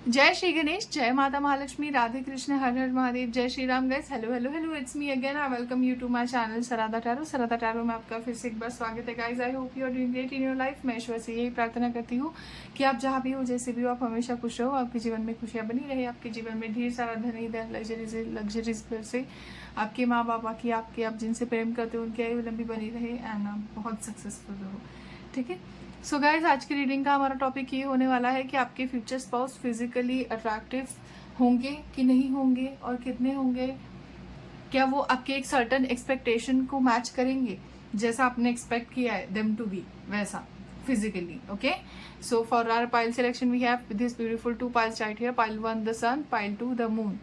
जय श्री गणेश, जय माता महालक्ष्मी, राधे कृष्ण, हर हर महादेव, जय Shri Ram. Guys hello hello hello, it's me again. I welcome you to my channel Saradha Tarot. Saradha Tarot में आपका फिर से एक बार स्वागत है guys. I hope you are doing great in your life. मैं ईश्वर से यही प्रार्थना करती हूँ कि आप जहाँ भी हो, जैसे भी हो, आप हमेशा खुश रहो, आपके जीवन में खुशियाँ बनी रहे, आपके जीवन में ढेर सारा धन धन लग्जरीज से आपके माँ बाप की, आपके आप जिनसे प्रेम करते हो उनकी आयु लंबी बनी रहे एंड आप बहुत सक्सेसफुल रहो। ठीक है। सो गाइज, आज की रीडिंग का हमारा टॉपिक ये होने वाला है कि आपके फ्यूचर स्पाउस फिजिकली अट्रैक्टिव होंगे कि नहीं होंगे, और कितने होंगे, क्या वो आपके एक सर्टन एक्सपेक्टेशन को मैच करेंगे, जैसा आपने एक्सपेक्ट किया है देम टू बी वैसा physically. Okay, so for our pile selection we have this beautiful 2 piles right here. Pile 1 the sun, pile 2 the moon.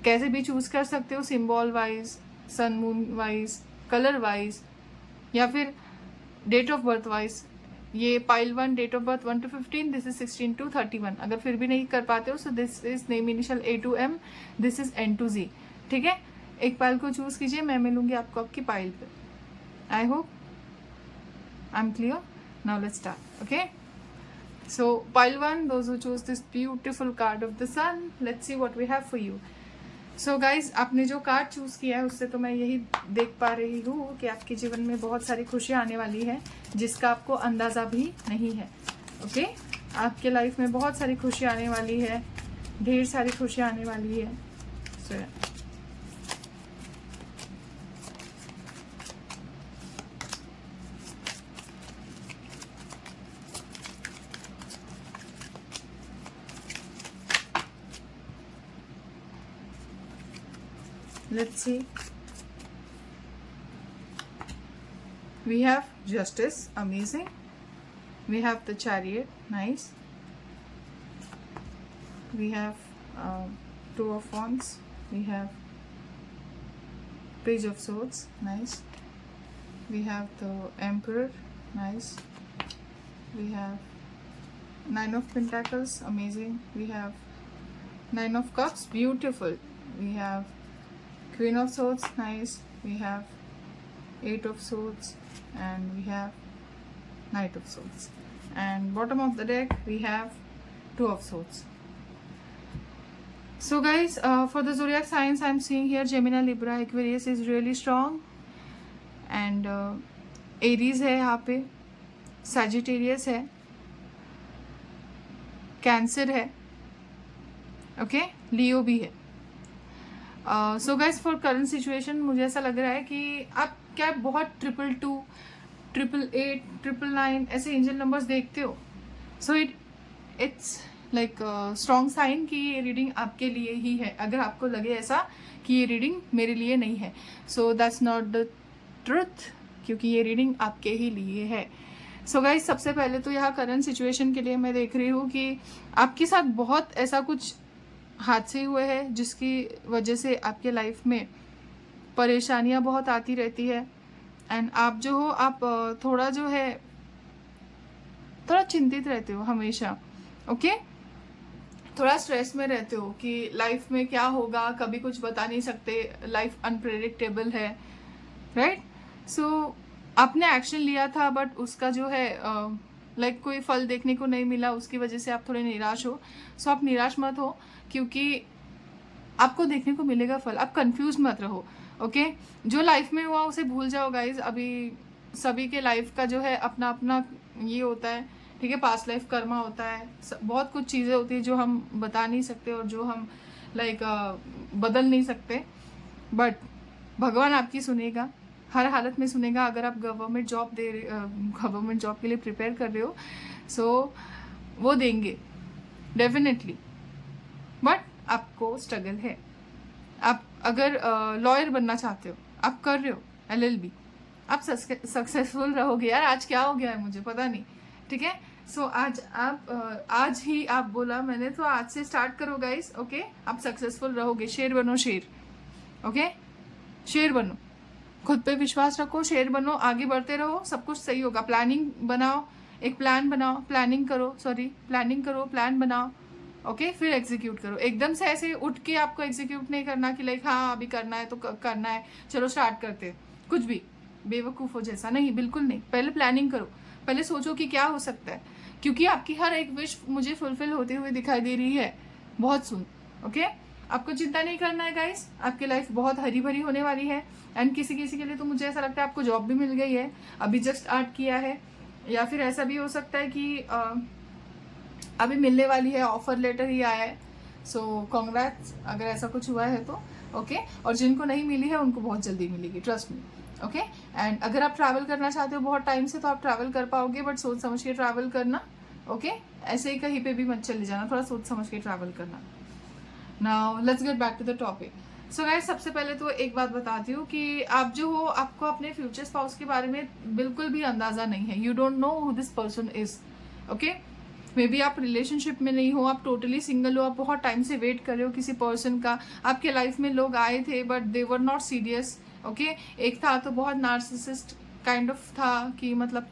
कैसे भी चूज कर सकते हो, symbol wise, sun moon wise, colour wise, या फिर date of birth wise. ये pile 1 date of birth 1 to 15, this is 16 to 31। अगर फिर भी नहीं कर पाते हो सो this is name initial A to M, this is N to Z। ठीक है, एक पाइल को चूज कीजिए, मैं मिलूंगी आपको आपकी पाइल पे। I hope I am clear. Now let's start. Okay, so pile 1, those who choose this beautiful card of the sun, let's see what we have for you. So guys, आपने जो card choose किया है उससे तो मैं यही देख पा रही हूँ कि आपके जीवन में बहुत सारी खुशियाँ आने वाली है, जिसका आपको अंदाजा भी नहीं है। ओके, आपके लाइफ में बहुत सारी खुशियाँ आने वाली है, ढेर सारी खुशियाँ आने वाली है। सो let's see. We have justice, amazing. We have the chariot, nice. We have two of wands. We have page of swords, nice. We have the emperor, nice. We have 9 of pentacles, amazing. We have 9 of cups, beautiful. We have Queen of Swords, nice. We have 8 of Swords, and we have Knight of Swords. And bottom of the deck we have 2 of Swords. So guys, for the zodiac signs I'm seeing here, Gemini, Libra, Aquarius is really strong, and Aries है यहाँ पे, Sagittarius है, Cancer है, okay, Leo भी है। So guys, for current situation मुझे ऐसा लग रहा है कि आप क्या बहुत 222, 888, 999 ऐसे एंजल नंबर्स देखते हो। So it's like strong sign कि ये रीडिंग आपके लिए ही है। अगर आपको लगे ऐसा कि ये रीडिंग मेरे लिए नहीं है, so that's not the truth, क्योंकि ये रीडिंग आपके ही लिए है। सो गाइज, सबसे पहले तो यहाँ करंट सिचुएशन के लिए मैं देख रही हूँ कि आपके साथ बहुत ऐसा कुछ हादसे हुए हैं जिसकी वजह से आपके लाइफ में परेशानियां बहुत आती रहती है, एंड आप जो हो, आप थोड़ा जो है थोड़ा चिंतित रहते हो हमेशा। ओके, थोड़ा स्ट्रेस में रहते हो कि लाइफ में क्या होगा, कभी कुछ बता नहीं सकते, लाइफ अनप्रेडिक्टेबल है, राइट। सो आपने एक्शन लिया था बट उसका जो है लाइक कोई फल देखने को नहीं मिला, उसकी वजह से आप थोड़े निराश हो। सो आप निराश मत हो, क्योंकि आपको देखने को मिलेगा फल। आप कंफ्यूज मत रहो। ओके, जो लाइफ में हुआ उसे भूल जाओ गाइज। अभी सभी के लाइफ का जो है अपना अपना ये होता है, ठीक है, पास्ट लाइफ कर्मा होता है, बहुत कुछ चीज़ें होती है जो हम बता नहीं सकते और जो हम लाइक बदल नहीं सकते, बट भगवान आपकी सुनेगा, हर हालत में सुनेगा। अगर आप गवर्नमेंट जॉब के लिए प्रिपेयर कर रहे हो, सो वो देंगे डेफिनेटली, बट आपको स्ट्रगल है। आप अगर लॉयर बनना चाहते हो, आप कर रहे हो LLB, आप सक्सेसफुल रहोगे। यार आज क्या हो गया है मुझे पता नहीं, ठीक है। सो आज ही आप बोला मैंने, तो आज से स्टार्ट करो गाइस। ओके, आप सक्सेसफुल रहोगे। शेर बनो, शेर। ओके, शेर बनो, खुद पे विश्वास रखो, शेर बनो, आगे बढ़ते रहो, सब कुछ सही होगा। प्लानिंग बनाओ, एक प्लान बनाओ, प्लानिंग करो, प्लान बनाओ। ओके, फिर एग्जीक्यूट करो। एकदम से ऐसे उठ के आपको एग्जीक्यूट नहीं करना कि लाइक हाँ अभी करना है तो करना है, चलो स्टार्ट करते हैं, कुछ भी बेवकूफ़ों जैसा नहीं, बिल्कुल नहीं। पहले प्लानिंग करो, पहले सोचो कि क्या हो सकता है, क्योंकि आपकी हर एक विश मुझे फुलफिल होती हुई दिखाई दे रही है बहुत सुन। ओके, आपको चिंता नहीं करना है गाइस, आपकी लाइफ बहुत हरी भरी होने वाली है। एंड किसी किसी के लिए तो मुझे ऐसा लगता है आपको जॉब भी मिल गई है, अभी जस्ट स्टार्ट किया है, या फिर ऐसा भी हो सकता है कि अभी मिलने वाली है, ऑफर लेटर ही आया है। सो कॉन्ग्रेट्स अगर ऐसा कुछ हुआ है तो। ओके, और जिनको नहीं मिली है उनको बहुत जल्दी मिलेगी, ट्रस्ट मी। ओके, एंड अगर आप ट्रैवल करना चाहते हो बहुत टाइम से तो आप ट्रैवल कर पाओगे, बट सोच समझ के ट्रैवल करना। ओके, ऐसे ही कहीं पे भी मत चले जाना, थोड़ा सोच समझ के ट्रैवल करना। Now let's get back to the topic. So guys, सबसे पहले तो एक बात बताती हूँ कि आप जो हो, आपको अपने फ्यूचर स्पाउस के बारे में बिल्कुल भी अंदाजा नहीं है। You don't know who this person is. Okay, may be आप रिलेशनशिप में नहीं हो, आप टोटली सिंगल हो, आप बहुत टाइम से वेट कर रहे हो किसी पर्सन का। आपके लाइफ में लोग आए थे but they were not serious. Okay, एक था तो बहुत नार्सिसिस्ट काइंड ऑफ था, कि मतलब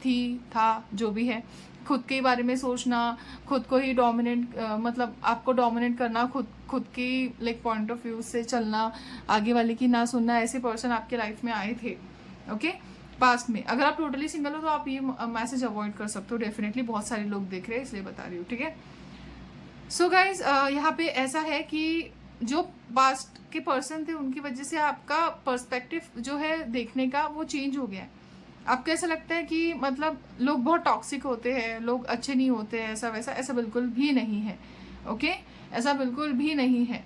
था जो भी है, खुद के बारे में सोचना, खुद को ही डोमिनेट, मतलब आपको डोमिनेट करना, खुद की लाइक पॉइंट ऑफ व्यू से चलना, आगे वाले की ना सुनना, ऐसे पर्सन आपके लाइफ में आए थे। ओके, पास्ट में। अगर आप टोटली सिंगल हो तो आप ये मैसेज अवॉइड कर सकते हो, डेफिनेटली बहुत सारे लोग देख रहे हैं इसलिए बता रही हूँ, ठीक है। सो गाइज, यहाँ पे ऐसा है कि जो पास्ट के पर्सन थे उनकी वजह से आपका पर्सपेक्टिव जो है देखने का वो चेंज हो गया है। आपको ऐसा लगता है कि मतलब लोग बहुत टॉक्सिक होते हैं, लोग अच्छे नहीं होते हैं, ऐसा वैसा, ऐसा बिल्कुल भी नहीं है। ओके, ऐसा बिल्कुल भी नहीं है।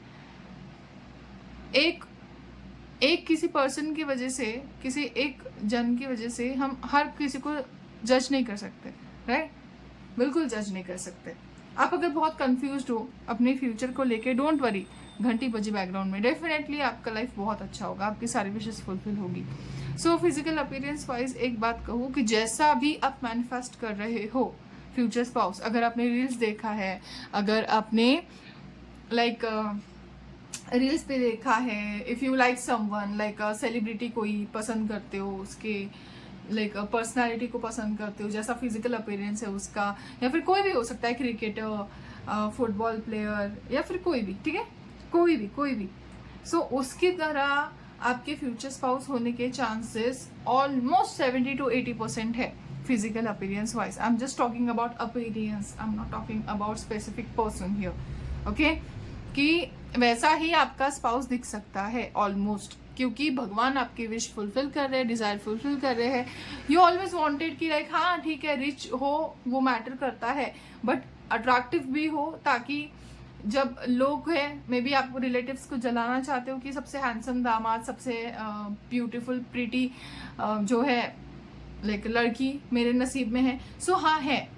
एक किसी पर्सन की वजह से, किसी एक जन की वजह से हम हर किसी को जज नहीं कर सकते, राइट? बिल्कुल जज नहीं कर सकते। आप अगर बहुत कंफ्यूज्ड हो अपने फ्यूचर को लेके, डोंट वरी, घंटी बजी बैकग्राउंड में, डेफिनेटली आपका लाइफ बहुत अच्छा होगा, आपकी सारी विशेष फुलफिल होगी। सो फिजिकल अपीयरेंस वाइज एक बात कहूँ कि जैसा भी आप मैनिफेस्ट कर रहे हो फ्यूचर स्पाउस, अगर आपने रील्स देखा है, अगर आपने लाइक रील्स पे देखा है, if you like someone, like celebrity कोई पसंद करते हो, उसके लाइक पर्सनालिटी को पसंद करते हो, जैसा फिजिकल अपीयरेंस है उसका, या फिर कोई भी हो सकता है, क्रिकेटर, फुटबॉल प्लेयर, या फिर कोई भी, ठीक है, कोई भी। सो उसकी तरह आपके फ्यूचर स्पाउस होने के चांसेस ऑलमोस्ट 70 to 80% है physical appearance wise. I am just talking about appearance, I am not talking about specific person here. Okay, कि वैसा ही आपका स्पाउस दिख सकता है ऑलमोस्ट, क्योंकि भगवान आपकी विश फुलफिल कर रहे हैं, डिजायर फुलफिल कर रहे हैं। यू ऑलवेज वांटेड कि लाइक हाँ ठीक है, रिच हो वो मैटर करता है, बट अट्रैक्टिव भी हो, ताकि जब लोग हैं, मे बी आप रिलेटिव्स को जलाना चाहते हो कि सबसे हैंडसम दामाद, सबसे ब्यूटीफुल प्रीटी जो है लाइक लड़की मेरे नसीब में है। सो हाँ है,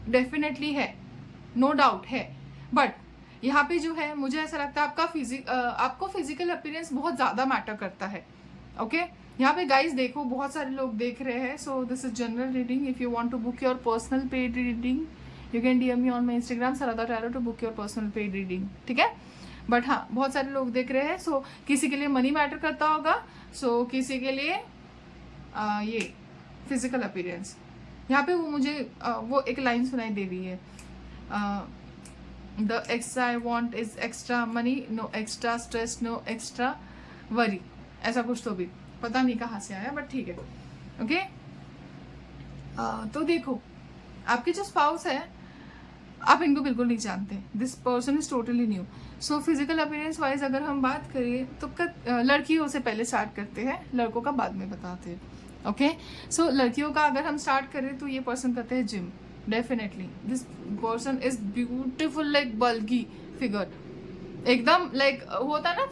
डेफिनेटली है, नो डाउट है। बट यहाँ पे जो है मुझे ऐसा लगता है आपको फिजिकल अपीयरेंस बहुत ज़्यादा मैटर करता है। ओके, यहाँ पे गाइस देखो, बहुत सारे लोग देख रहे हैं। So this is general reading. If you want to book your personal paid reading, you can DM me on my Instagram Sarda tarot to book your personal paid reading, ठीक है। बट हाँ, बहुत सारे लोग देख रहे हैं। सो किसी के लिए मनी मैटर करता होगा, सो किसी के लिए ये फिजिकल अपीयरेंस। यहाँ पे वो मुझे वो एक लाइन सुनाई दे रही है, the extra I want is extra money, no extra stress, no extra worry, ऐसा कुछ तो भी पता नहीं कहाँ से आया, बट ठीक है। ओके, तो देखो, आपके जो स्पाउस है आप इनको बिल्कुल नहीं जानते, this person is totally new. So physical appearance wise अगर हम बात करें तो लड़कियों से पहले स्टार्ट करते हैं, लड़कों का बाद में बताते हैं। ओके, सो लड़कियों का अगर हम स्टार्ट करें तो ये पर्सन करते हैं gym, definitely this person is beautiful, like bulgy figure, एकदम लाइक होता है ना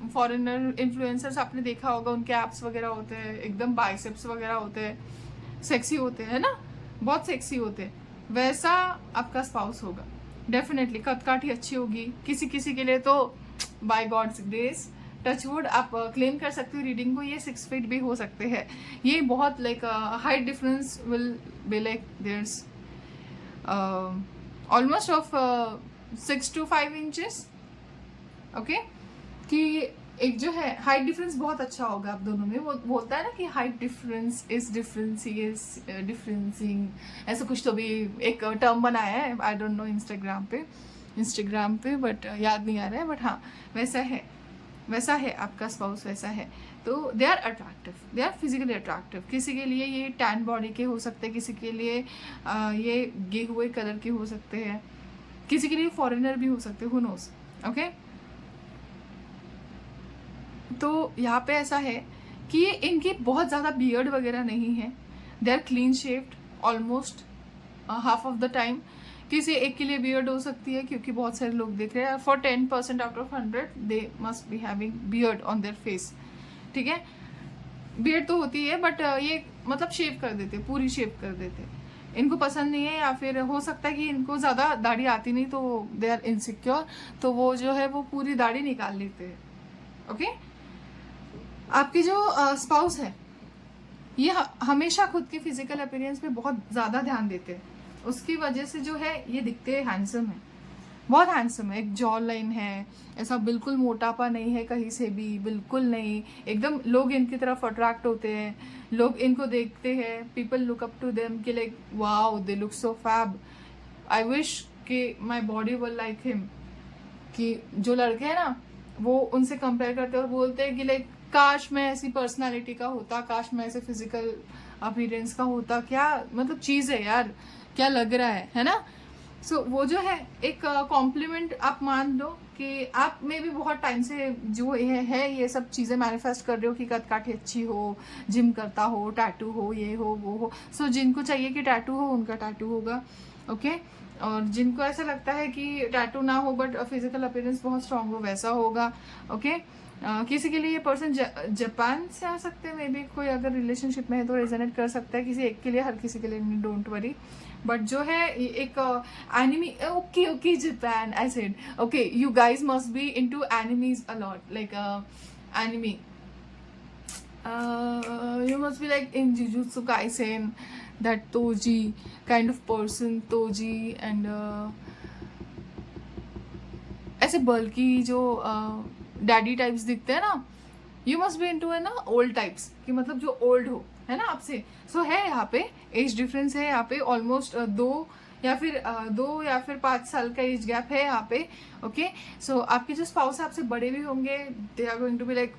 फॉरेनर इन्फ्लुएंसर्स, आपने देखा होगा उनके एप्स वगैरह होते हैं, एकदम बाइसेप्स वगैरह होते हैं, सेक्सी होते हैं ना, बहुत सेक्सी होते हैं। वैसा आपका स्पाउस होगा, डेफिनेटली कदकाठी अच्छी होगी, किसी किसी के लिए तो बाय गॉड्स ग्रेस टचवुड आप क्लेम कर सकते हो रीडिंग को, ये 6 फीट भी हो सकते हैं। ये बहुत like height difference will be like there's almost of 6 to 5 inches. Okay, कि एक जो है हाइट डिफरेंस बहुत अच्छा होगा आप दोनों में। वो बोलता है ना कि हाइट डिफरेंस इज डिफरेंसिंग, ऐसा कुछ तो भी एक टर्म बनाया है, आई डोंट नो इंस्टाग्राम पे, बट याद नहीं आ रहा है, बट हाँ वैसा है आपका स्पाउस, वैसा है। तो they are attractive, they are physically attractive. किसी के लिए ये टैन बॉडी के हो सकते हैं, किसी के लिए ये गे हुए कलर के हो सकते हैं, किसी के लिए फॉरेनर भी हो सकते हैं, हु नोस। ओके, तो यहाँ पे ऐसा है कि ये इनकी बहुत ज़्यादा बियर्ड वगैरह नहीं है, they are clean shaved almost half of the time. किसी एक के लिए बियर्ड हो सकती है, क्योंकि बहुत सारे लोग देख रहे हैं, for 10% out of 100 they must be having beard on their face. ठीक है, बियर्ड तो होती है, बट ये मतलब शेव कर देते, पूरी शेव कर देते। इनको पसंद नहीं है, या फिर हो सकता है कि इनको ज़्यादा दाढ़ी आती नहीं, तो दे आर इनसिक्योर, तो वो जो है वो पूरी दाढ़ी निकाल लेते हैं। ओके, आपकी जो स्पाउस है ये हमेशा खुद की फिजिकल अपीयरेंस पे बहुत ज़्यादा ध्यान देते हैं, उसकी वजह से जो है ये दिखते हैंडसम है, बहुत हैंडसम है। एक जॉ लाइन है, ऐसा बिल्कुल मोटापा नहीं है कहीं से भी, बिल्कुल नहीं, एकदम लोग इनकी तरफ अट्रैक्ट होते हैं, लोग इनको देखते हैं, people look up to them कि like wow they look so fab, I wish कि my body will like him. कि जो लड़के हैं ना वो उनसे कंपेयर करते हैं और बोलते हैं कि लाइक काश मैं ऐसी पर्सनालिटी का होता, काश मैं ऐसे फिजिकल अपीयरेंस का होता, क्या मतलब चीज़ है यार, क्या लग रहा है ना। सो वो जो है एक कॉम्प्लीमेंट आप मान लो कि आप में भी बहुत टाइम से जो है ये सब चीज़ें मैनिफेस्ट कर रहे हो कि कदकाठी अच्छी हो, जिम करता हो, टैटू हो, ये हो वो हो। सो जिनको चाहिए कि टैटू हो उनका टैटू होगा। ओके, और जिनको ऐसा लगता है कि टैटू ना हो बट फिजिकल अपीयरेंस बहुत स्ट्रांग हो, वैसा होगा। ओके, किसी के लिए ये पर्सन जापान से आ सकते हैं, मे बी कोई अगर रिलेशनशिप में है तो रेजोनेट कर सकता है, किसी एक के लिए, हर किसी के लिए नहीं, डोंट वरी। बट जो है एक enemy, okay Japan I said, okay you guys must be into enemies a lot, like enemy, you must be like in Jujutsu Kaisen, that Toji kind of person, Toji and ऐसे बल्कि जो daddy types दिखते हैं ना, you must be into है ना old types, कि मतलब जो ओल्ड हो है ना आपसे। सो है यहाँ पे एज डिफरेंस है, यहाँ पे ऑलमोस्ट 2 या फिर 5 साल का एज गैप है यहाँ पे। ओके, सो आपके जो स्पाउस आपसे बड़े भी होंगे, they are going to be like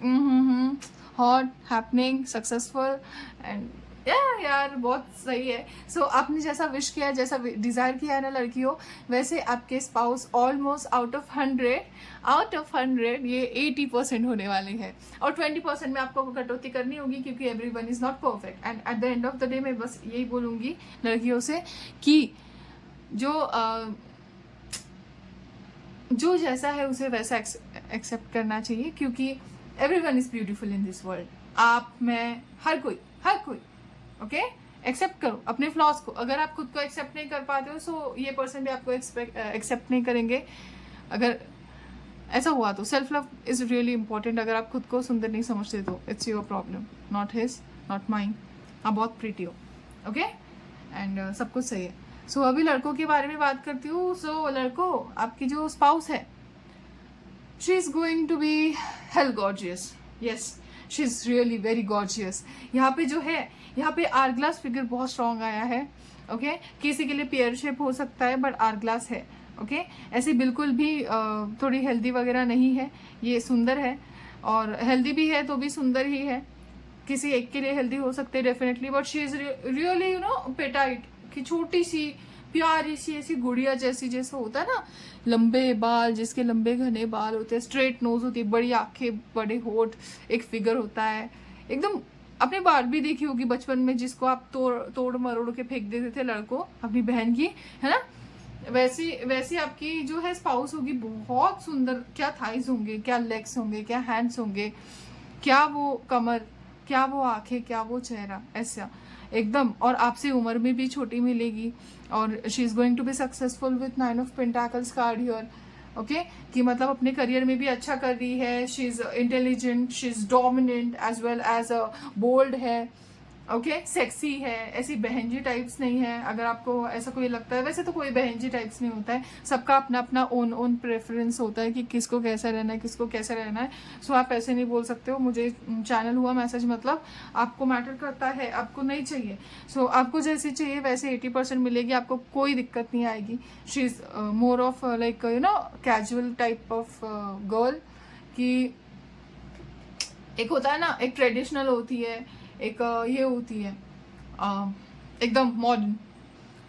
hot, happening, successful and यार बहुत सही है। सो आपने जैसा विश किया, जैसा डिज़ायर किया है ना लड़की हो, वैसे आपके स्पाउस ऑलमोस्ट आउट ऑफ 100 ये 80% होने वाले हैं, और 20% में आपको कटौती करनी होगी, क्योंकि everyone is not perfect. And at the end of the day मैं बस यही बोलूँगी लड़कियों से कि जो जैसा है उसे वैसा एक्सेप्ट करना चाहिए, क्योंकि everyone is beautiful in this world. आप, मैं, हर कोई ओके, एक्सेप्ट करो अपने फ्लॉज को। अगर आप खुद को एक्सेप्ट नहीं कर पाते हो, सो ये पर्सन भी आपको एक्सेप्ट नहीं करेंगे। अगर ऐसा हुआ तो self love is really important. अगर आप खुद को सुंदर नहीं समझते तो it's your problem, not his, not mine. आप बहुत प्रीटी हो, ओके, एंड सब कुछ सही है। सो अभी लड़कों के बारे में बात करती हूँ। सो लड़कों, आपकी जो स्पाउस है, she is going to be hell gorgeous, yes, she is really very gorgeous. यहाँ पे जो है, यहाँ पे आर ग्लास फिगर बहुत स्ट्रॉन्ग आया है। ओके, किसी के लिए पेयर शेप हो सकता है, बट आर ग्लास है। ओके, ऐसे बिल्कुल भी थोड़ी हेल्दी वगैरह नहीं है, ये सुंदर है, और हेल्दी भी है तो भी सुंदर ही है। किसी एक के लिए हेल्दी हो सकते हैं definitely, but she is really petite, कि छोटी सी प्यारी सी ऐसी गुड़िया जैसा होता है ना, लंबे बाल, जिसके लंबे घने बाल होते हैं, स्ट्रेट नोज होती है, बड़ी आंखें, बड़े होठ, एक फिगर होता है एकदम। अपनी बात भी देखी होगी बचपन में, जिसको आप तोड़ मरोड़ के फेंक देते थे लड़कों, अपनी बहन की, है ना, वैसी आपकी जो है स्पाउस होगी, बहुत सुंदर। क्या थाइज होंगे, क्या लेग्स होंगे, क्या हैंड्स होंगे, क्या वो कमर, क्या वो आंखें, क्या वो चेहरा, ऐसा एकदम। और आपसे उम्र में भी छोटी मिलेगी, और she is going to be successful with 9 of pentacles card here. Okay, कि मतलब अपने करियर में भी अच्छा कर रही है। She is intelligent, she is dominant as well as bold है। ओके, सेक्सी है, ऐसी बहनजी टाइप्स नहीं है। अगर आपको ऐसा कोई लगता है, वैसे तो कोई बहनजी टाइप्स नहीं होता है, सबका अपना अपना ओन प्रेफरेंस होता है कि किसको कैसा रहना है, किसको कैसा रहना है। सो आप ऐसे नहीं बोल सकते हो मुझे चैनल हुआ मैसेज, मतलब आपको मैटर करता है, आपको नहीं चाहिए। सो आपको जैसी चाहिए वैसे 80% मिलेगी, आपको कोई दिक्कत नहीं आएगी। She is more of like casual type of girl, कि एक होता है ना, एक ट्रेडिशनल होती है, एक ये होती है एकदम मॉडर्न।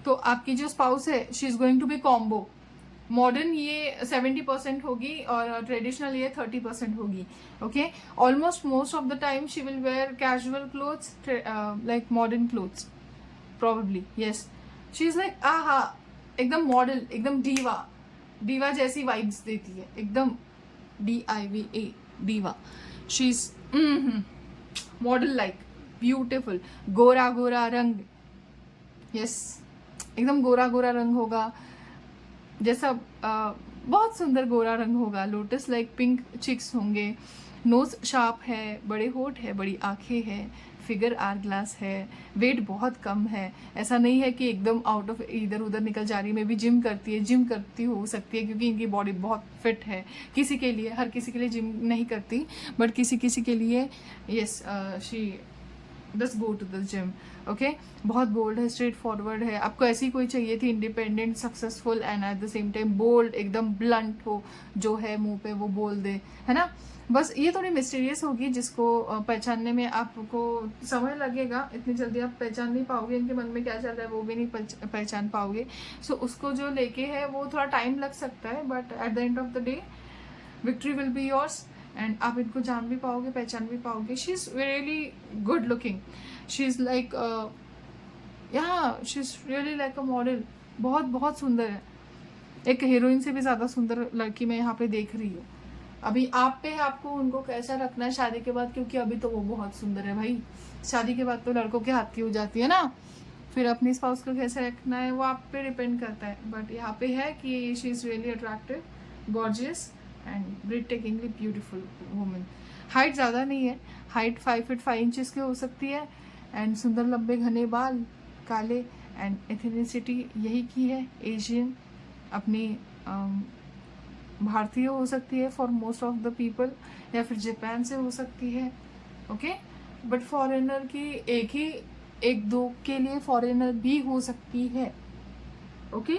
तो आपकी जो स्पाउस है she is going to be combo. Modern ये 70% होगी और ट्रेडिशनल ये 30% होगी। Okay, almost most of the time she will wear casual clothes like modern clothes probably, yes. She is like आहा, एकदम मॉडल, एकदम डीवा, डीवा जैसी वाइब्स देती है, एकदम DIVA diva. She is model like, beautiful, Gora Gora रंग, यस, एकदम गोरा गोरा रंग होगा, जैसा बहुत सुंदर गोरा रंग होगा, लोटस लाइक पिंक चिक्स होंगे, नोज शार्प है, बड़े होठ है, बड़ी आंखें हैं, फिगर आर ग्लास है, वेट बहुत कम है, ऐसा नहीं है कि एकदम आउट ऑफ इधर उधर निकल जा रही है। मे भी जिम करती है, जिम करती हो सकती है क्योंकि इनकी बॉडी बहुत फिट है। किसी के लिए, हर किसी के लिए जिम नहीं करती, बट किसी किसी के लिए yes she does go to the gym. Okay, बहुत बोल्ड है, स्ट्रेट फॉरवर्ड है। आपको ऐसी कोई चाहिए थी, independent, successful and at the same time bold, एकदम ब्लंट हो, जो है मुंह पे वो बोल दे, है ना। बस ये थोड़ी मिस्टीरियस होगी, जिसको पहचानने में आपको समय लगेगा, इतनी जल्दी आप पहचान नहीं पाओगे, इनके मन में क्या चल रहा है वो भी नहीं पहचान पाओगे। सो उसको जो लेके है वो थोड़ा टाइम लग सकता है, but at the end of the day victory will be yours and आप इनको जान भी पाओगे, पहचान भी पाओगे। She is really good looking, she is like she is really like a model, बहुत बहुत सुंदर है। एक हीरोइन से भी ज़्यादा सुंदर लड़की मैं यहाँ पे देख रही हूँ। अभी आप पे है आपको उनको कैसा रखना है शादी के बाद, क्योंकि अभी तो वो बहुत सुंदर है भाई, शादी के बाद तो लड़कों के हाथ की हो जाती है ना, फिर अपनी स्पाउस को कैसे रखना है वो आप पे डिपेंड करता है। बट यहाँ पे है कि she is really attractive, gorgeous and breathtakingly beautiful woman. Height ज़्यादा नहीं है, हाइट 5 फीट 5 इंचेस की हो सकती है एंड सुंदर लंबे घने बाल, काले, एंड एथनिसिटी यही की है एशियन, अपनी भारतीय हो सकती है for most of the people, या फिर जापान से हो सकती है। ओके, बट फॉरेनर की एक दो के लिए फॉरेनर भी हो सकती है। Okay,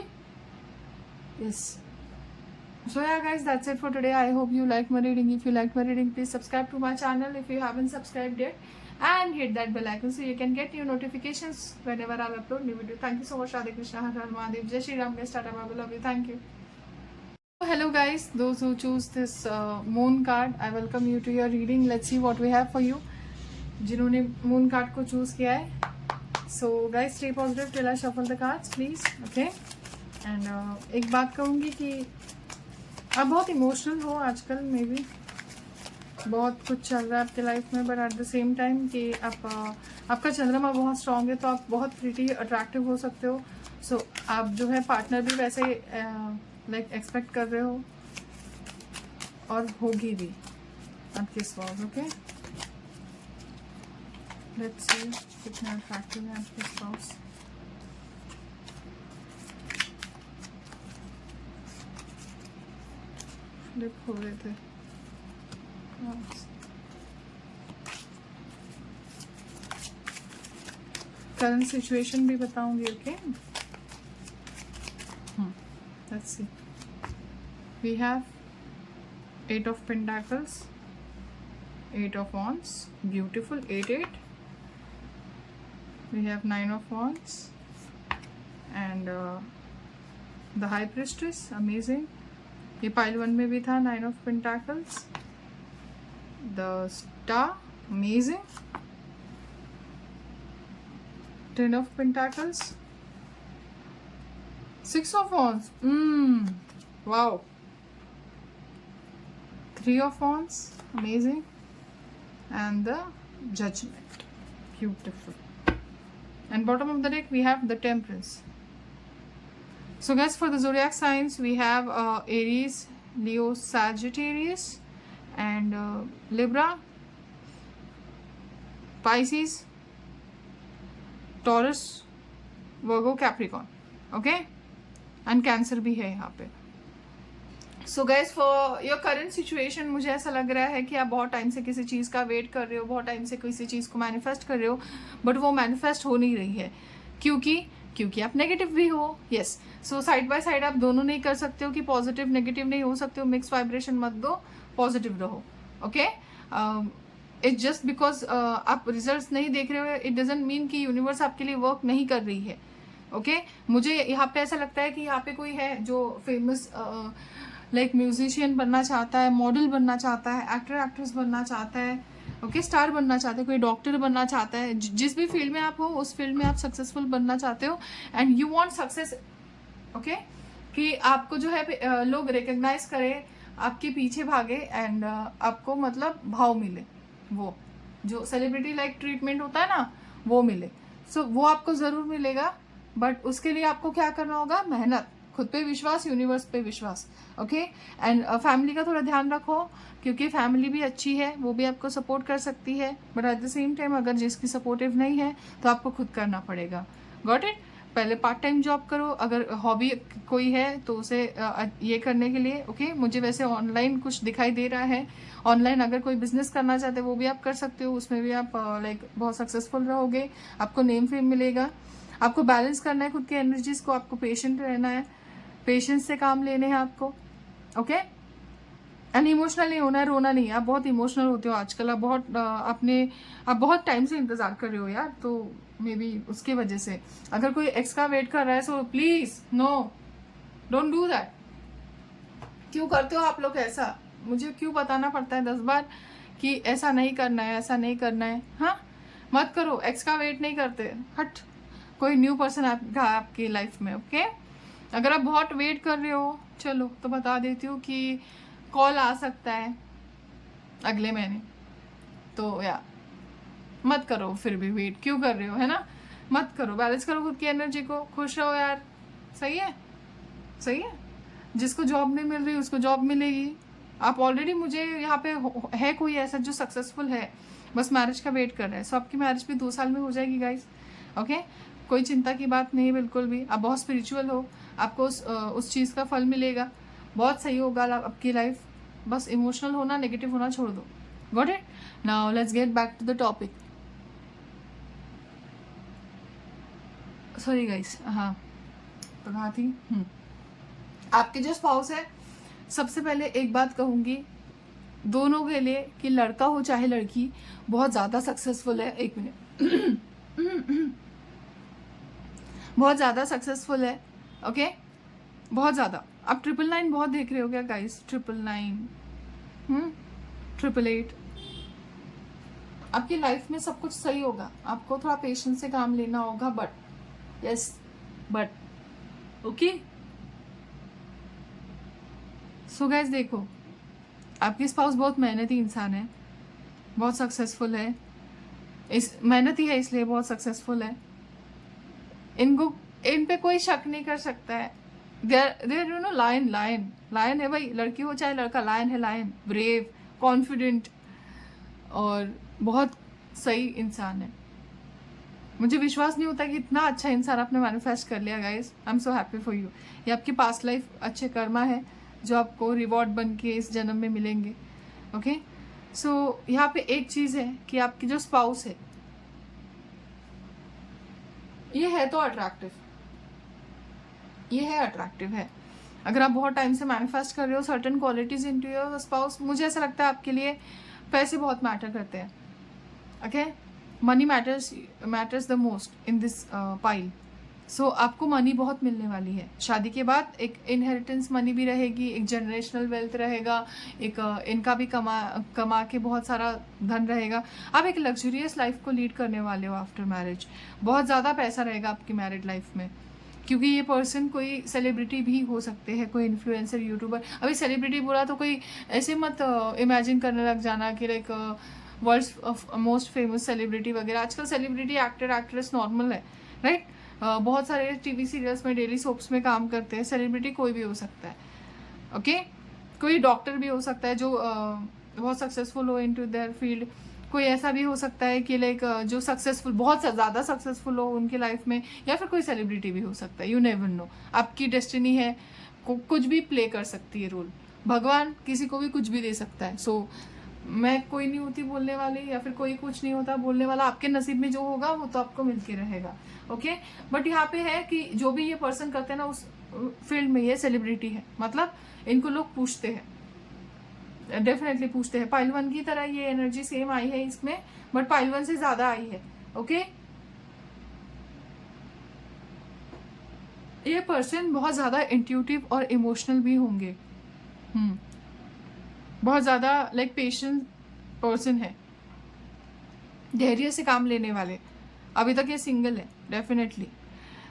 yes. So yeah guys, that's it for today. I hope you liked my reading. If you liked my reading, please subscribe to my channel if you haven't subscribed yet, and hit that bell icon so you can get new notifications whenever I'll upload new video. Thank you so much. Radhe Krishna, Har Har Mahadev, Jai Shri Ram, guys, Tata, bye, love you, thank you. Hello guys, those who choose this moon card, I welcome you to your reading. Let's see what we have for you. जिन्होंने moon card को choose किया है, so guys stay positive till I shuffle the cards please. Okay, and एक बात कहूँगी कि आप बहुत इमोशनल हो आजकल, मे बी बहुत कुछ चल रहा है आपके लाइफ में, but at the same time कि आपका चंद्रमा बहुत स्ट्रांग है, तो आप बहुत प्रीटी अट्रैक्टिव हो सकते हो। सो आप जो है पार्टनर भी वैसे लाइक एक्सपेक्ट कर रहे हो, और होगी भी आपकी स्पाउस। ओके, लेट्स सी कितना अट्रैक्टिव है आपकी स्पाउस। फ्लिप हो रहे थे, करंट सिचुएशन भी बताऊंगी। Okay, let's see, we have 8 of Pentacles, 8 of Wands, beautiful, 8. We have 9 of Wands and the High Priestess, amazing. ये पाइल 1 में भी था, 9 of Pentacles, the Star, amazing, 10 of Pentacles, 6 of Wands, wow, 3 of Wands, amazing, and the Judgment, beautiful. And bottom of the deck we have the Temperance. So guys, for the zodiac signs we have Aries, Leo, Sagittarius, and Libra, Pisces, Taurus, Virgo, Capricorn. Okay, and Cancer भी है यहाँ पे. So guys, for your current situation मुझे ऐसा लग रहा है कि आप बहुत टाइम से किसी चीज़ का वेट कर रहे हो, बहुत टाइम से किसी चीज़ को मैनिफेस्ट कर रहे हो, बट वो मैनिफेस्ट हो नहीं रही है क्योंकि आप नेगेटिव भी हो। Yes, so side by side आप दोनों नहीं कर सकते हो कि पॉजिटिव नेगेटिव नहीं हो सकते हो, मिक्स वाइब्रेशन मत दो, पॉजिटिव रहो। ओके, इट्स जस्ट बिकॉज आप रिजल्ट्स नहीं देख रहे हो, इट डजेंट मीन कि यूनिवर्स आपके लिए वर्क नहीं कर रही है। ओके मुझे यहाँ पे ऐसा लगता है कि यहाँ पे कोई है जो फेमस लाइक म्यूजिशियन बनना चाहता है, मॉडल बनना चाहता है, एक्टर एक्ट्रेस बनना चाहता है, ओके स्टार बनना चाहते हैं, कोई डॉक्टर बनना चाहता है, जिस भी फील्ड में आप हो उस फील्ड में आप सक्सेसफुल बनना चाहते हो and you want success. Okay कि आपको जो है लोग रिकग्नाइज करें, आपके पीछे भागे एंड आपको मतलब भाव मिले, वो जो सेलिब्रिटी लाइक ट्रीटमेंट होता है ना वो मिले। सो वो आपको ज़रूर मिलेगा, बट उसके लिए आपको क्या करना होगा, मेहनत, खुद पे विश्वास, यूनिवर्स पे विश्वास। ओके एंड फैमिली का थोड़ा ध्यान रखो, क्योंकि फैमिली भी अच्छी है, वो भी आपको सपोर्ट कर सकती है, but at the same time अगर जिसकी सपोर्टिव नहीं है तो आपको खुद करना पड़ेगा। Got it. पहले पार्ट टाइम जॉब करो, अगर हॉबी कोई है तो उसे ये करने के लिए। ओके मुझे वैसे ऑनलाइन कुछ दिखाई दे रहा है, ऑनलाइन अगर कोई बिजनेस करना चाहते हैं वो भी आप कर सकते हो, उसमें भी आप लाइक बहुत सक्सेसफुल रहोगे, आपको नेम फेम मिलेगा। आपको बैलेंस करना है खुद की एनर्जीज को, आपको पेशेंट रहना है, पेशेंस से काम लेने हैं आपको। ओके एंड इमोशनल नहीं होना है, रोना नहीं है। आप बहुत इमोशनल होते हो आजकल, आप बहुत टाइम से इंतजार कर रहे हो यार, तो मे बी उसकी वजह से अगर कोई एक्स का वेट कर रहा है, so please no, don't do that. क्यों करते हो आप लोग ऐसा, मुझे क्यों बताना पड़ता है 10 बार कि ऐसा नहीं करना है, ऐसा नहीं करना है। हाँ मत करो, एक्स का वेट नहीं करते, हट, कोई न्यू पर्सन आपकी लाइफ में। ओके अगर आप बहुत वेट कर रहे हो, चलो तो बता देती हूँ कि कॉल आ सकता है अगले महीने, तो या मत करो, फिर भी वेट क्यों कर रहे हो, है ना, मत करो, बैलेंस करो खुद की एनर्जी को, खुश रहो यार। सही है, सही है। जिसको जॉब नहीं मिल रही उसको जॉब मिलेगी। आप ऑलरेडी, मुझे यहाँ पे है कोई ऐसा जो सक्सेसफुल है, बस मैरिज का वेट कर रहा है, सो आपकी मैरिज भी 2 साल में हो जाएगी गाइज। ओके कोई चिंता की बात नहीं है बिल्कुल भी। आप बहुत स्पिरिचुअल हो, आपको उस चीज़ का फल मिलेगा, बहुत सही होगा आपकी लाइफ। बस इमोशनल होना, नेगेटिव होना छोड़ दो। Got it. Now let's get back to the topic. Sorry guys, हाँ तो कहा थी आपके जो स्पाउस है, सबसे पहले एक बात कहूँगी दोनों के लिए कि लड़का हो चाहे लड़की, बहुत ज़्यादा सक्सेसफुल है। एक मिनट बहुत ज़्यादा सक्सेसफुल है। ओके बहुत ज़्यादा। आप 999 बहुत देख रहे हो क्या गाइस, 999 888। आपकी लाइफ में सब कुछ सही होगा, आपको थोड़ा पेशेंस से काम लेना होगा, but yes but okay. So guys देखो, आपकी स्पाउस बहुत मेहनती इंसान है, बहुत सक्सेसफुल है, इस मेहनती है इसलिए बहुत सक्सेसफुल है। इन पे कोई शक नहीं कर सकता है। देयर यू नो लायन है भाई, लड़की हो चाहे लड़का, लायन है, लायन ब्रेव, कॉन्फिडेंट और बहुत सही इंसान है। मुझे विश्वास नहीं होता कि इतना अच्छा इंसान आपने मैनिफेस्ट कर लिया guys. I am so happy for you. ये आपकी पास्ट लाइफ अच्छे कर्मा है जो आपको रिवॉर्ड बन के इस जन्म में मिलेंगे। ओके सो यहाँ पे एक चीज़ है कि आपकी जो स्पाउस है ये है तो अट्रैक्टिव, ये है अट्रैक्टिव है। अगर आप बहुत टाइम से मैनिफेस्ट कर रहे हो certain qualities into your spouse, मुझे ऐसा लगता है आपके लिए पैसे बहुत मैटर करते हैं। Okay money matters the most in this pile. So आपको मनी बहुत मिलने वाली है शादी के बाद। एक इनहेरिटेंस मनी भी रहेगी, एक जनरेशनल वेल्थ रहेगा, एक इनका भी कमा के बहुत सारा धन रहेगा। आप एक लग्जरियस लाइफ को लीड करने वाले हो आफ्टर मैरिज। बहुत ज़्यादा पैसा रहेगा आपकी मैरिड लाइफ में, क्योंकि ये पर्सन कोई सेलिब्रिटी भी हो सकते हैं, कोई इन्फ्लुएंसर, यूट्यूबर। अभी सेलिब्रिटी बोला तो कोई ऐसे मत इमेजिन करने लग जाना कि like world most famous celebrity वगैरह। आजकल सेलिब्रिटी, एक्टर, एक्ट्रेस नॉर्मल है, राइट। बहुत सारे टीवी सीरियल्स में, डेली सोप्स में काम करते हैं। सेलिब्रिटी कोई भी हो सकता है। ओके कोई डॉक्टर भी हो सकता है जो बहुत सक्सेसफुल हो इनटू देयर फील्ड। कोई ऐसा भी हो सकता है कि लाइक जो सक्सेसफुल, बहुत ज़्यादा सक्सेसफुल हो उनकी लाइफ में, या फिर कोई सेलिब्रिटी भी हो सकता है। यू नेवर नो, आपकी डेस्टिनी है, कुछ भी प्ले कर सकती है रोल। भगवान किसी को भी कुछ भी दे सकता है। सो मैं कोई नहीं होती बोलने वाली, या फिर कोई कुछ नहीं होता बोलने वाला। आपके नसीब में जो होगा वो तो आपको मिल के रहेगा। ओके बट यहाँ पे है कि जो भी ये पर्सन करते हैं ना उस फील्ड में ये सेलिब्रिटी है, मतलब इनको लोग पूछते हैं। डेफिनेटली पूछते हैं। पाइल 1 की तरह ये एनर्जी सेम आई है इसमें, बट पाइल 1 से ज्यादा आई है। ओके, ये पर्सन बहुत ज्यादा इंट्यूटिव और इमोशनल भी होंगे। बहुत ज्यादा लाइक पेशेंट पर्सन है, धैर्य से काम लेने वाले। अभी तक ये सिंगल है डेफिनेटली।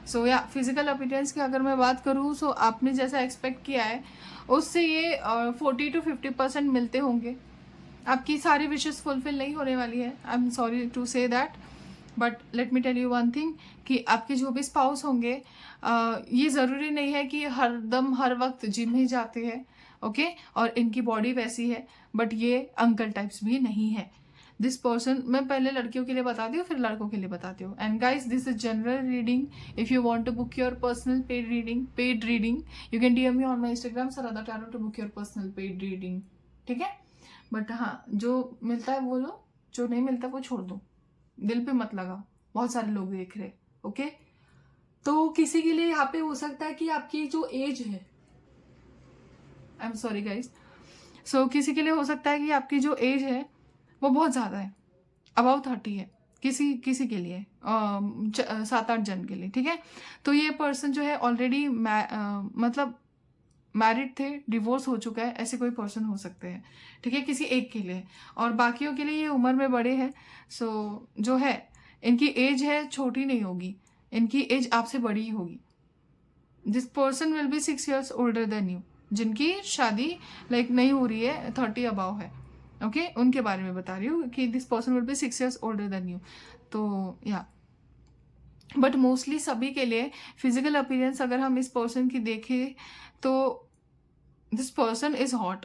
सो या फिजिकल अपीयरेंस की अगर मैं बात करूँ, सो आपने जैसा एक्सपेक्ट किया है उससे ये 40 to 50% मिलते होंगे। आपकी सारी विशेस फुलफिल नहीं होने वाली है, I am sorry to say that, but let me tell you one thing कि आपके जो भी स्पाउस होंगे, ये ज़रूरी नहीं है कि हर दम हर वक्त जिम ही जाते हैं। ओके, और इनकी बॉडी वैसी है, बट ये अंकल टाइप्स भी नहीं है। दिस पर्सन, मैं पहले लड़कियों के लिए बताती हूँ फिर लड़कों के लिए बताती हूँ। And guys, this is general reading. If you want to book your personal paid reading you can DM me on my Instagram Sarda tarot to book your personal paid reading. ठीक है, बट हाँ, जो मिलता है वो लो, जो नहीं मिलता वो छोड़ दो, दिल पे मत लगाओ, बहुत सारे लोग देख रहे। ओके, तो किसी के लिए यहाँ पे हो सकता है कि आपकी जो एज है, आई एम सॉरी गाइज, सो किसी के लिए हो सकता है कि आपकी जो एज है वो बहुत ज़्यादा है, अबाउ 30 है, किसी के लिए 7-8 जन के लिए। ठीक है, तो ये पर्सन जो है ऑलरेडी मतलब मैरिड थे, डिवोर्स हो चुका है, ऐसे कोई पर्सन हो सकते हैं। ठीक है, किसी एक के लिए, और बाकियों के लिए ये उम्र में बड़े हैं। सो जो है इनकी एज है छोटी नहीं होगी, इनकी एज आपसे बड़ी ही होगी। This person will be 6 years older than you, जिनकी शादी लाइक नहीं हो रही है, 30 अबाव है। ओके, उनके बारे में बता रही हूँ कि this person will be 6 years older than you. तो या बट मोस्टली सभी के लिए फिजिकल अपीयरेंस अगर हम इस पर्सन की देखें तो this person is hot,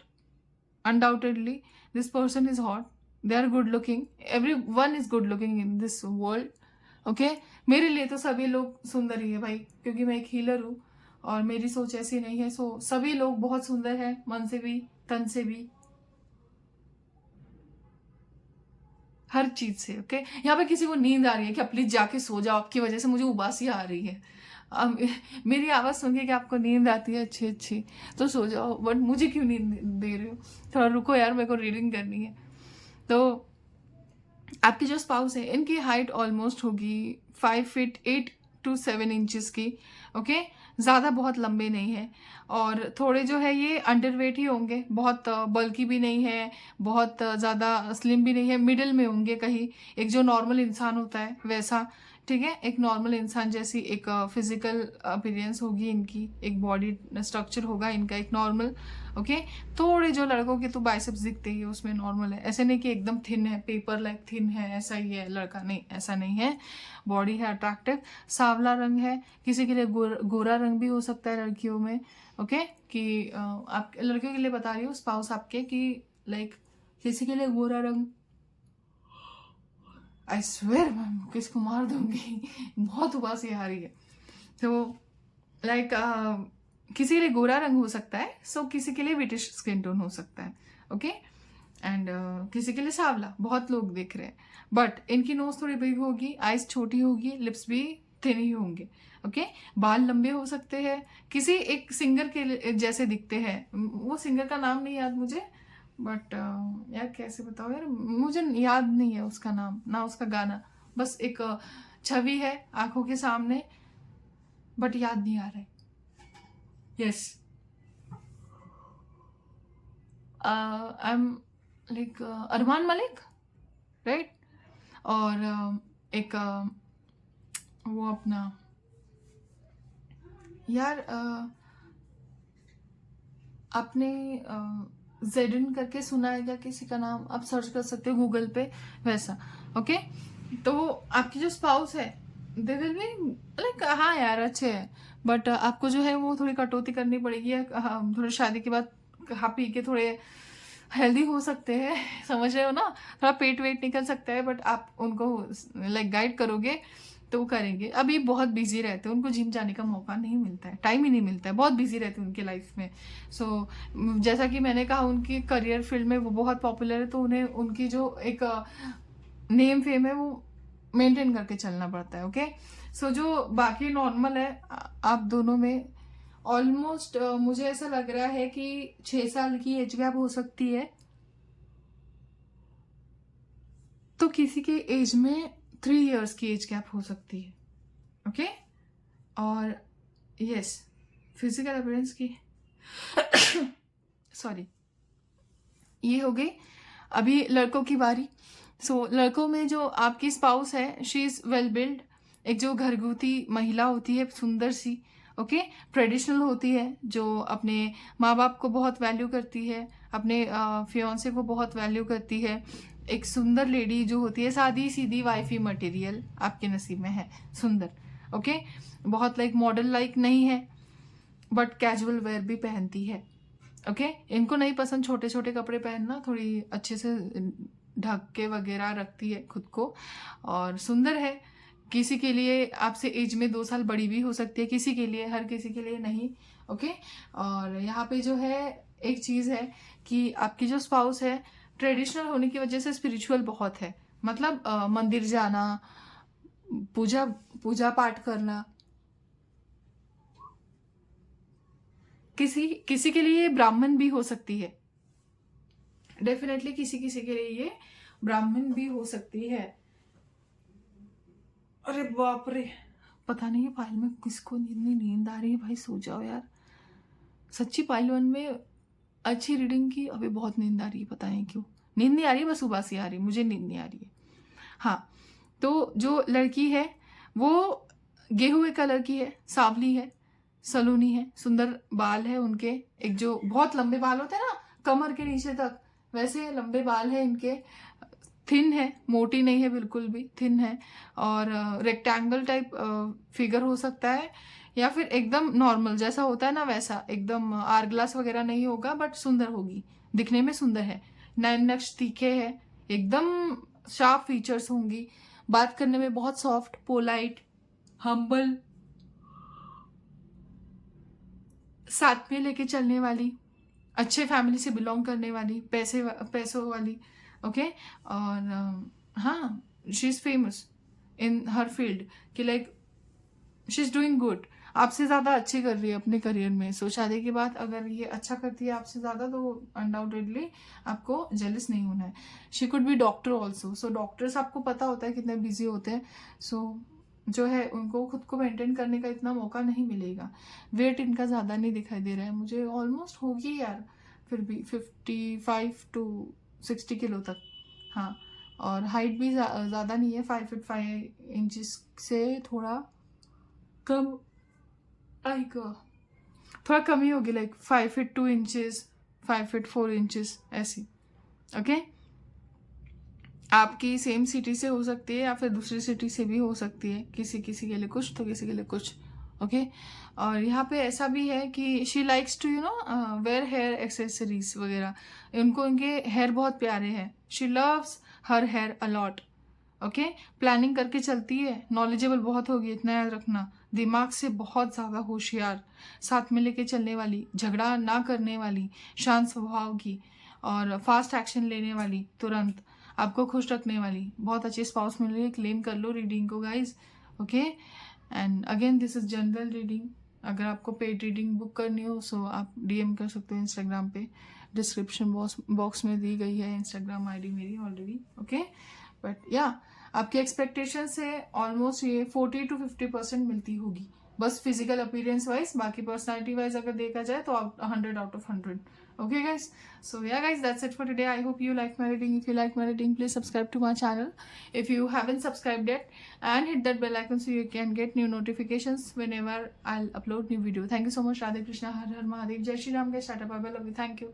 undoubtedly this person is hot, they are good looking, everyone is good looking in this world. Okay, मेरे लिए तो सभी लोग सुंदर ही है भाई, क्योंकि मैं एक हीलर हूँ और मेरी सोच ऐसी नहीं है। सो सभी लोग बहुत सुंदर है, मन से भी, तन से भी, हर चीज से। ओके, यहाँ पे किसी को नींद आ रही है, कि प्लीज जाके सो जाओ, आपकी वजह से मुझे उबासी आ रही है। मेरी आवाज़ सुन के कि आपको नींद आती है अच्छी अच्छी, तो सो जाओ, बट मुझे क्यों नींद दे रहे हो? थोड़ा रुको यार, मेरे को रीडिंग करनी है। तो आपकी जो स्पाउस है, इनकी हाइट ऑलमोस्ट होगी 5 feet 8 to 7 inches की। ओके, ज़्यादा बहुत लंबे नहीं है, और थोड़े जो है ये अंडरवेट ही होंगे, बहुत बल्की भी नहीं है, बहुत ज़्यादा स्लिम भी नहीं है, मिडिल में होंगे कहीं, एक जो नॉर्मल इंसान होता है वैसा। ठीक है, एक नॉर्मल इंसान जैसी एक फिजिकल अपीयरेंस होगी इनकी, एक बॉडी स्ट्रक्चर होगा इनका एक नॉर्मल। ओके, थोड़े जो लड़कों के तो बाइसेप्स दिखते ही है, उसमें नॉर्मल है, ऐसे नहीं कि एकदम थिन है, पेपर लाइक थिन है, ऐसा ही है लड़का, नहीं ऐसा नहीं है। बॉडी है अट्रैक्टिव, सांवला रंग है, किसी के लिए गोरा रंग भी हो सकता है लड़कियों में। ओके, कि आप लड़कियों के लिए बता रही हूँ, स्पाउस आपके, कि लाइक किसी के लिए गोरा रंग, आई स्वेयर मैम किसको मार दूंगी, बहुत उबासी आ रही है। तो लाइक किसी के लिए गोरा रंग हो सकता है, सो किसी के लिए ब्रिटिश स्किन टोन हो सकता है। ओके, एंड किसी के लिए सांवला, बहुत लोग देख रहे हैं, बट इनकी नोज थोड़ी बिग होगी, आइज छोटी होगी, लिप्स भी थिन ही होंगे। ओके, बाल लंबे हो सकते हैं, किसी एक सिंगर के जैसे दिखते हैं, वो सिंगर का नाम नहीं याद मुझे, बट यार कैसे बताओ यार, मुझे याद नहीं है उसका नाम ना उसका गाना, बस एक छवि है आंखों के सामने, बट याद नहीं आ रहा है। Yes, I am like Armaan Malik, right. और एक वो अपना यार आपने जेडन करके सुना है क्या किसी का नाम? आप सर्च कर सकते हो गूगल पे, वैसा। ओके, तो आपकी जो स्पाउस है, दे विल बी लाइक, हाँ यार अच्छे हैं, बट आपको जो है वो थोड़ी कटौती करनी पड़ेगी, थोड़ी शादी के बाद खा पी के थोड़े हेल्दी हो सकते हैं, समझ रहे हो ना, थोड़ा पेट वेट निकल सकता है, बट आप उनको लाइक गाइड करोगे तो वो करेंगे। अभी बहुत बिजी रहते हैं, उनको जिम जाने का मौका नहीं मिलता है, टाइम ही नहीं मिलता है, बहुत बिजी रहते हैं उनके लाइफ में। सो जैसा कि मैंने कहा, उनकी करियर फील्ड में वो बहुत पॉपुलर है, तो उन्हें उनकी जो एक नेम फेम है वो मेंटेन करके चलना पड़ता है। ओके, सो जो बाकी नॉर्मल है आप दोनों में ऑलमोस्ट मुझे ऐसा लग रहा है कि 6 साल की एज गैप हो सकती है। तो किसी के एज में 3 इयर्स की एज गैप हो सकती है, ओके। और यस, फिजिकल अपीयरेंस की सॉरी, ये हो गई। अभी लड़कों की बारी। लड़कों में जो आपकी स्पाउस है, शी इज़ वेल बिल्ड, एक जो घरगुती महिला होती है सुंदर सी, ओके, ट्रेडिशनल होती है, जो अपने माँ बाप को बहुत वैल्यू करती है, अपने फियांसे को बहुत वैल्यू करती है, एक सुंदर लेडी जो होती है, सादी सीधी वाइफी मटेरियल आपके नसीब में है, सुंदर, ओके। बहुत लाइक मॉडल लाइक नहीं है, बट कैजुअल वेयर भी पहनती है, ओके। इनको नहीं पसंद छोटे छोटे कपड़े पहनना, थोड़ी अच्छे से ढक के वगैरह रखती है खुद को, और सुंदर है। किसी के लिए आपसे एज में 2 साल बड़ी भी हो सकती है, किसी के लिए, हर किसी के लिए नहीं, ओके। और यहाँ पे जो है एक चीज़ है कि आपकी जो स्पाउस है ट्रेडिशनल होने की वजह से स्पिरिचुअल बहुत है, मतलब मंदिर जाना, पूजा पूजा पाठ करना। किसी किसी के लिए ब्राह्मण भी हो सकती है, डेफिनेटली किसी किसी के लिए ये ब्राह्मण भी हो सकती है। अरे बाप रे, पता नहीं पायल में किसको इतनी नींद आ रही है, भाई सो जाओ यार। सच्ची पायल 1 में अच्छी रीडिंग की, अभी बहुत नींद आ रही है, पता नहीं क्यों नींद नहीं आ रही, बस उबासी आ रही है, मुझे नींद नहीं आ रही है। हाँ, तो जो लड़की है वो गेहुए कलर की है, सांवली है, सलोनी है, सुंदर बाल है उनके, एक जो बहुत लंबे बाल होते हैं ना कमर के नीचे तक, वैसे लंबे बाल है इनके, थिन है, मोटी नहीं है बिल्कुल भी, थिन है, और रेक्टेंगल टाइप फिगर हो सकता है, या फिर एकदम नॉर्मल जैसा होता है ना वैसा, एकदम आर ग्लास वगैरह नहीं होगा, बट सुंदर होगी, दिखने में सुंदर है। 9 नक्श तीखे है, एकदम शार्प फीचर्स होंगी, बात करने में बहुत सॉफ्ट, पोलाइट, हम्बल, साथ में लेके चलने वाली, अच्छे फैमिली से बिलोंग करने वाली, पैसों वाली, ओके। और हाँ, शी इज़ फेमस इन हर फील्ड, कि like she is doing good, आपसे ज़्यादा अच्छी कर रही है अपने करियर में। सो शादी के बाद अगर ये अच्छा करती है आपसे ज़्यादा, तो अनडाउटेडली आपको जेलस नहीं होना है। She could be doctor also, so doctors आपको पता होता है कितने बिजी होते हैं, सो जो है उनको खुद को मेंटेन करने का इतना मौका नहीं मिलेगा। वेट इनका ज़्यादा नहीं दिखाई दे रहा है मुझे, ऑलमोस्ट होगी यार फिर भी 55 टू 60 किलो तक, हाँ। और हाइट भी ज़्यादा नहीं है, 5 फीट 5 इंचेस से थोड़ा कम, लाइक थोड़ा कम ही होगी, like 5 feet 2 inches, 5 feet 4 inches ऐसी, ओके। आपकी सेम सिटी से हो सकती है या फिर दूसरी सिटी से भी हो सकती है, किसी किसी के लिए कुछ तो किसी के लिए कुछ, ओके। और यहाँ पे ऐसा भी है कि she likes to wear hair accessories वगैरह, उनको उनके हेयर बहुत प्यारे हैं, she loves her hair a lot, okay. Planning करके चलती है, नॉलेजेबल बहुत होगी, इतना याद रखना, दिमाग से बहुत ज़्यादा होशियार, साथ में लेके चलने वाली, झगड़ा ना करने वाली, शांत स्वभाव की, और फास्ट एक्शन लेने वाली, तुरंत आपको खुश रखने वाली, बहुत अच्छी स्पाउस मिल रही है। क्लेम कर लो रीडिंग को guys, okay. And again this is general reading, अगर आपको पेड रीडिंग बुक करनी हो सो आप DM कर सकते हो इंस्टाग्राम पे, डिस्क्रिप्शन बॉक्स में दी गई है इंस्टाग्राम ID मेरी ऑलरेडी, ओके। बट या आपकी एक्सपेक्टेशन से ऑलमोस्ट ये 40 to 50% मिलती होगी, बस फिजिकल अपीयरेंस वाइज, बाकी पर्सनालिटी वाइज अगर देखा जाए तो 100 out of 100, okay guys. So yeah guys, that's it for today. I hope you like my reading. If you like my reading, please subscribe to my channel if you haven't subscribed yet, and hit that bell icon so you can get new notifications whenever I'll upload new video. Thank you so much. Radhe Krishna, Har Har Mahadev, Jai Shri Ram guys, Tata, bye bye, love you, thank you.